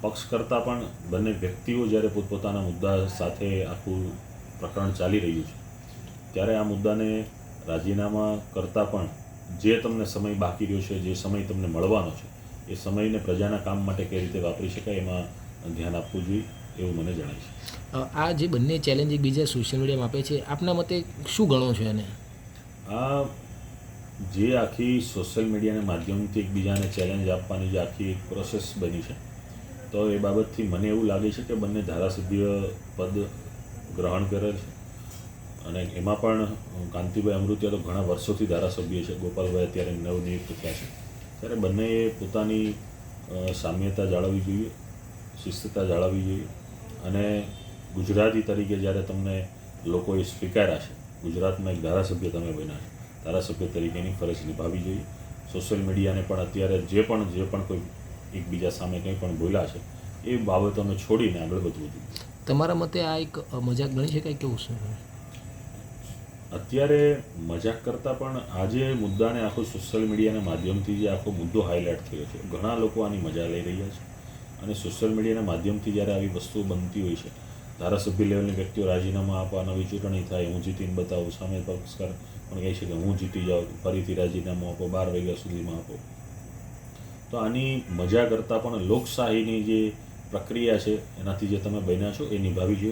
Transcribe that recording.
પક્ષ કરતાં પણ બંને વ્યક્તિઓ જ્યારે પોતપોતાના મુદ્દા સાથે આખું પ્રકરણ ચાલી રહ્યું છે ત્યારે આ મુદ્દાને રાજીનામા કરતાં પણ જે તમને સમય બાકી રહ્યો છે, જે સમય તમને મળવાનો છે, એ સમયને પ્રજાના કામ માટે કઈ રીતે વાપરી શકાય એમાં ધ્યાન આપવું જોઈએ એવું મને જણાય છે. આ જે બંને ચેલેન્જ એકબીજા સોશિયલ મીડિયામાં આપે છે, આપના મતે શું ગણો છો એને? આ જે આખી સોશિયલ મીડિયાના માધ્યમથી એકબીજાને ચેલેન્જ આપવાની જે આખી એક પ્રોસેસ બની છે, તો એ બાબતથી મને એવું લાગે છે કે બંને ધારાસભ્ય પદ ગ્રહણ કરે છે અને એમાં પણ કાંતિભાઈ અમૃતિયા તો ઘણા વર્ષોથી ધારાસભ્ય છે, ગોપાલભાઈ અત્યારે નવનિયુક્ત થયા છે, ત્યારે બંનેએ પોતાની સામ્યતા જાળવવી જોઈએ, શિસ્તતા જાળવવી જોઈએ અને ગુજરાતી તરીકે જ્યારે તમને લોકોએ સ્વીકાર્યા છે, ગુજરાતમાં એક ધારાસભ્ય તમે બન્યા છે, ધારાસભ્ય તરીકેની ફરજ નિભાવવી જોઈએ. સોશિયલ મીડિયાને પણ અત્યારે જે પણ કોઈ એકબીજા સામે કંઈ પણ બોલ્યા છે એ બાબતોને છોડીને આગળ વધવું જોઈએ. તમારા મતે આ એક મજાક ગણી શકાય કેવું છે? અત્યારે મજાક કરતાં પણ આજે મુદ્દાને આખું સોશિયલ મીડિયાના માધ્યમથી જે આખો મુદ્દો હાઇલાઇટ થયો છે, ઘણા લોકો આની મજા લઈ રહ્યા છે અને સોશિયલ મીડિયાના માધ્યમથી જ્યારે આવી વસ્તુઓ બનતી હોય છે, ધારાસભ્ય લેવલની વ્યક્તિઓ રાજીનામા આપવા, નવી ચૂંટણી થાય, હું જીતીને બતાવું, સામે પક્ષકાર પણ કહે છે કે હું જીતી જાઉં, ફરીથી રાજીનામું આપો, 12 વાગ્યા સુધીમાં આપો. તો આની મજા કરતાં પણ લોકશાહીની જે પ્રક્રિયા છે એનાથી જે તમે બન્યા છો એ નિભાવી જોઈએ.